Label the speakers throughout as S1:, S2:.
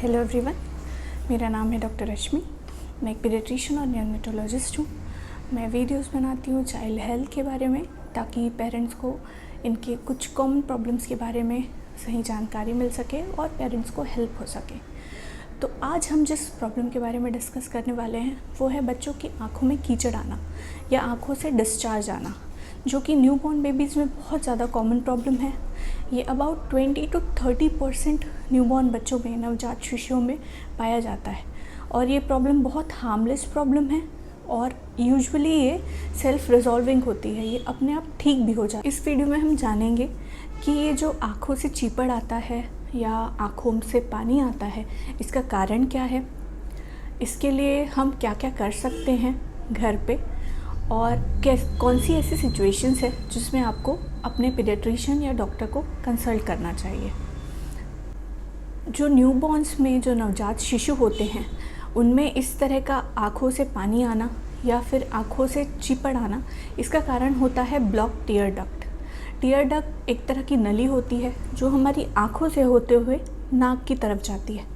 S1: Hello everyone, मेरा नाम है डॉक्टर रश्मि। मैं एक पीडियाट्रिशियन और नियोनेटोलॉजिस्ट हूँ। मैं वीडियोस बनाती हूँ चाइल्ड हेल्थ के बारे में, ताकि पेरेंट्स को इनके कुछ कॉमन प्रॉब्लम्स के बारे में सही जानकारी मिल सके और पेरेंट्स को हेल्प हो सके। तो आज हम जिस प्रॉब्लम के बारे में डिस्कस करने वाले हैं वो है बच्चों की आँखों में कीचड़ आना या आँखों से डिस्चार्ज आना, जो कि न्यूबॉर्न बेबीज़ में बहुत ज़्यादा कॉमन प्रॉब्लम है। ये अबाउट 20 to 30% न्यूबॉर्न बच्चों में, नवजात शिशुओं में पाया जाता है और ये प्रॉब्लम बहुत हार्मलेस प्रॉब्लम है और यूजुअली ये सेल्फ रिजॉल्विंग होती है, ये अपने आप ठीक भी हो जाती है। इस वीडियो में हम जानेंगे कि ये जो आँखों से चीपड़ आता है या आँखों से पानी आता है, इसका कारण क्या है, इसके लिए हम क्या क्या कर सकते हैं घर पे, और कौन सी ऐसी सिचुएशंस है जिसमें आपको अपने पीडियाट्रिशियन या डॉक्टर को कंसल्ट करना चाहिए। जो न्यूबॉर्न्स में जो नवजात शिशु होते हैं उनमें इस तरह का आँखों से पानी आना या फिर आँखों से चिपड़ आना, इसका कारण होता है block tear duct. Tear duct एक तरह की नली होती है जो हमारी आँखों से होते हुए नाक की तरफ जाती है।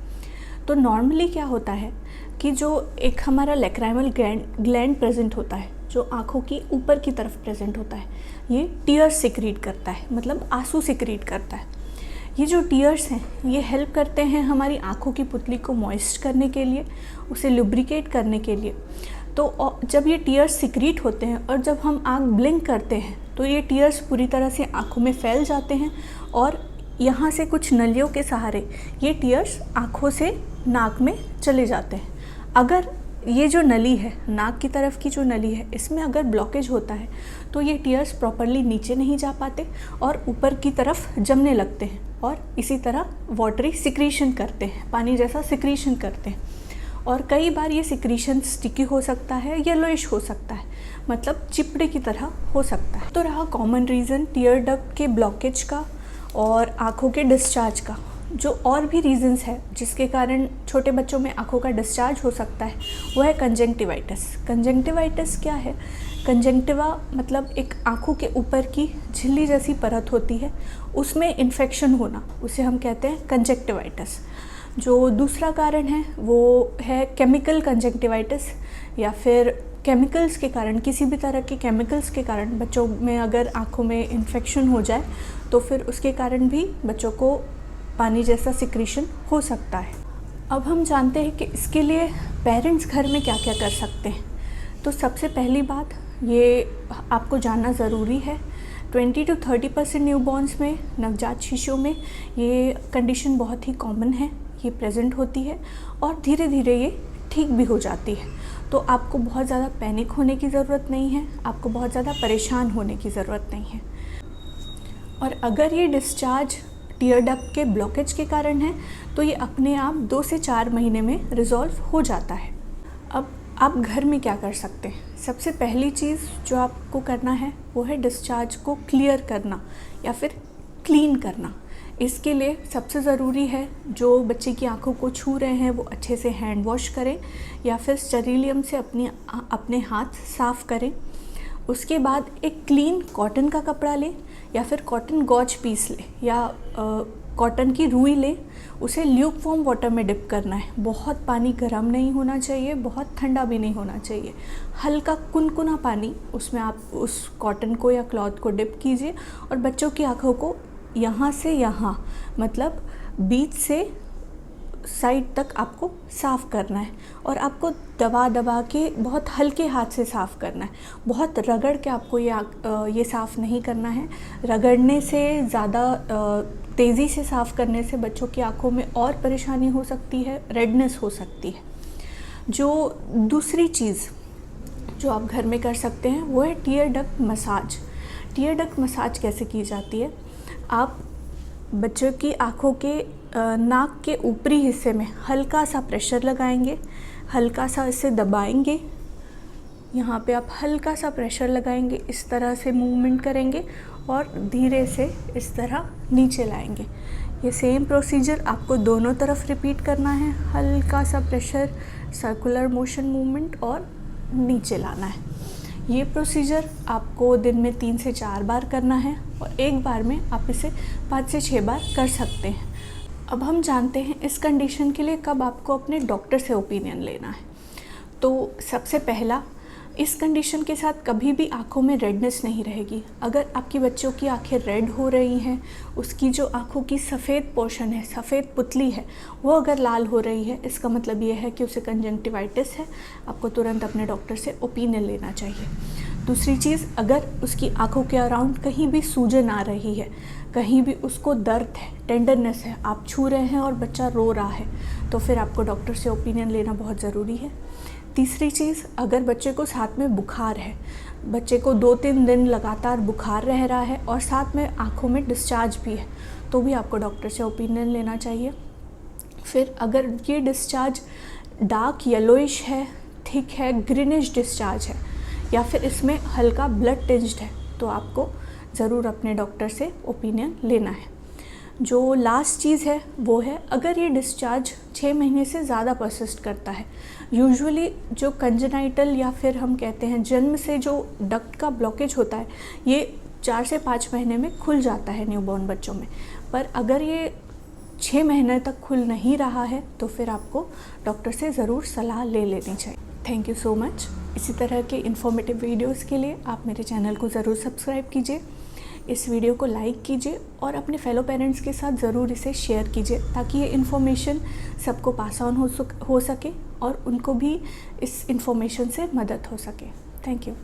S1: तो नॉर्मली क्या होता है कि जो एक हमारा लैक्राइमल ग्लैंड प्रेजेंट होता है, जो आँखों की ऊपर की तरफ प्रेजेंट होता है, ये टीयर्स सिक्रीट करता है, मतलब आंसू सिक्रीट करता है। ये जो टीयर्स हैं ये हेल्प करते हैं हमारी आँखों की पुतली को मॉइस्ट करने के लिए, उसे लुब्रिकेट करने के लिए। तो जब ये टीयर्स सिक्रीट होते हैं और जब हम आँख ब्लिंक करते हैं तो ये टीयर्स पूरी तरह से आँखों में फैल जाते हैं और यहाँ से कुछ नलियों के सहारे ये टीयर्स आँखों से नाक में चले जाते हैं। अगर ये जो नली है, नाक की तरफ की जो नली है, इसमें अगर ब्लॉकेज होता है तो ये टीयर्स प्रॉपरली नीचे नहीं जा पाते और ऊपर की तरफ जमने लगते हैं और इसी तरह वाटरी सिक्रीशन करते हैं, पानी जैसा सिक्रीशन करते हैं। और कई बार ये सिक्रीशन स्टिकी हो सकता है, येलोइश हो सकता है, मतलब चिपड़े की तरह हो सकता है। तो रहा कॉमन रीज़न टीयर डक्ट के ब्लॉकेज का और आँखों के डिस्चार्ज का। जो और भी रीज़न्स है जिसके कारण छोटे बच्चों में आँखों का डिस्चार्ज हो सकता है वो है कंजंक्टिवाइटिस। कंजंक्टिवाइटिस क्या है? कंजंक्टिवा मतलब एक आँखों के ऊपर की झिल्ली जैसी परत होती है, उसमें इन्फेक्शन होना, उसे हम कहते हैं कंजंक्टिवाइटिस। जो दूसरा कारण है वो है केमिकल कंजंक्टिवाइटिस, या फिर केमिकल्स के कारण, किसी भी तरह के केमिकल्स के कारण बच्चों में अगर आँखों में इन्फेक्शन हो जाए तो फिर उसके कारण भी बच्चों को पानी जैसा सिक्रीशन हो सकता है। अब हम जानते हैं कि इसके लिए पेरेंट्स घर में क्या क्या कर सकते हैं। तो सबसे पहली बात ये आपको जानना ज़रूरी है, 20 to 30% न्यूबॉर्न्स में, नवजात शिशुओं में ये कंडीशन बहुत ही कॉमन है, ये प्रेजेंट होती है और धीरे धीरे ये ठीक भी हो जाती है। तो आपको बहुत ज़्यादा पैनिक होने की ज़रूरत नहीं है, आपको बहुत ज़्यादा परेशान होने की ज़रूरत नहीं है। और अगर ये डिस्चार्ज टीयर डक्ट के ब्लॉकेज के कारण है तो ये अपने आप 2 से 4 महीने में रिजॉल्व हो जाता है। अब आप घर में क्या कर सकते हैं? सबसे पहली चीज़ जो आपको करना है वो है डिस्चार्ज को क्लियर करना या फिर क्लीन करना। इसके लिए सबसे ज़रूरी है जो बच्चे की आंखों को छू रहे हैं वो अच्छे से हैंड वॉश करें या फिर स्टेरिलियम से अपने हाथ साफ़ करें। उसके बाद एक क्लीन कॉटन का कपड़ा लें या फिर कॉटन गॉज पीस लें या कॉटन की रुई लें, उसे ल्यूक वार्म वाटर में डिप करना है। बहुत पानी गर्म नहीं होना चाहिए, बहुत ठंडा भी नहीं होना चाहिए, हल्का कुनकुना पानी उसमें आप उस कॉटन को या क्लॉथ को डिप कीजिए और बच्चों की आँखों को यहाँ से यहाँ, मतलब बीच से साइड तक आपको साफ़ करना है और आपको दबा दबा के बहुत हल्के हाथ से साफ़ करना है। बहुत रगड़ के आपको ये साफ़ नहीं करना है। रगड़ने से ज़्यादा तेज़ी से साफ़ करने से बच्चों की आँखों में और परेशानी हो सकती है, रेडनेस हो सकती है। जो दूसरी चीज़ जो आप घर में कर सकते हैं वो है tear duct massage. Tear duct massage कैसे की जाती है? आप बच्चों की आँखों के नाक के ऊपरी हिस्से में हल्का सा प्रेशर लगाएंगे, हल्का सा इसे दबाएंगे, यहाँ पे आप हल्का सा प्रेशर लगाएंगे, इस तरह से मूवमेंट करेंगे और धीरे से इस तरह नीचे लाएंगे। ये सेम प्रोसीजर आपको दोनों तरफ रिपीट करना है, हल्का सा प्रेशर, सर्कुलर मोशन मूवमेंट और नीचे लाना है। ये प्रोसीजर आपको दिन में 3 से 4 बार करना है और एक बार में आप इसे 5 से 6 बार कर सकते हैं। अब हम जानते हैं इस कंडीशन के लिए कब आपको अपने डॉक्टर से ओपिनियन लेना है। तो सबसे पहला, इस कंडीशन के साथ कभी भी आँखों में रेडनेस नहीं रहेगी। अगर आपकी बच्चों की आंखें रेड हो रही हैं, उसकी जो आँखों की सफ़ेद पोर्शन है, सफ़ेद पुतली है, वो अगर लाल हो रही है, इसका मतलब ये है कि उसे कंजंक्टिवाइटिस है। आपको तुरंत अपने डॉक्टर से ओपिनियन लेना चाहिए। दूसरी चीज़, अगर उसकी आँखों के अराउंड कहीं भी सूजन आ रही है, कहीं भी उसको दर्द है, टेंडरनेस है, आप छू रहे हैं और बच्चा रो रहा है, तो फिर आपको डॉक्टर से ओपिनियन लेना बहुत ज़रूरी है। तीसरी चीज़, अगर बच्चे को साथ में बुखार है, बच्चे को 2-3 दिन लगातार बुखार रह रहा है और साथ में आँखों में डिस्चार्ज भी है, तो भी आपको डॉक्टर से ओपिनियन लेना चाहिए। फिर अगर ये डिस्चार्ज डार्क येलोइश है, थिक है, ग्रीनिश डिस्चार्ज है, या फिर इसमें हल्का ब्लड टिंज्ड है, तो आपको ज़रूर अपने डॉक्टर से ओपिनियन लेना है। जो लास्ट चीज़ है वो है, अगर ये डिस्चार्ज 6 महीने से ज़्यादा परसिस्ट करता है, यूजुअली जो कंजेनाइटल या फिर हम कहते हैं जन्म से जो डक्ट का ब्लॉकेज होता है, ये 4 से 5 महीने में खुल जाता है न्यूबॉर्न बच्चों में, पर अगर ये 6 महीने तक खुल नहीं रहा है तो फिर आपको डॉक्टर से ज़रूर सलाह ले लेनी चाहिए। Thank you so much. इसी तरह के इन्फॉर्मेटिव वीडियोज़ के लिए आप मेरे चैनल को ज़रूर सब्सक्राइब कीजिए, इस वीडियो को लाइक कीजिए और अपने फेलो पेरेंट्स के साथ ज़रूर इसे शेयर कीजिए, ताकि ये इन्फॉर्मेशन सबको पास ऑन हो सके और उनको भी इस इन्फॉर्मेशन से मदद हो सके। Thank you.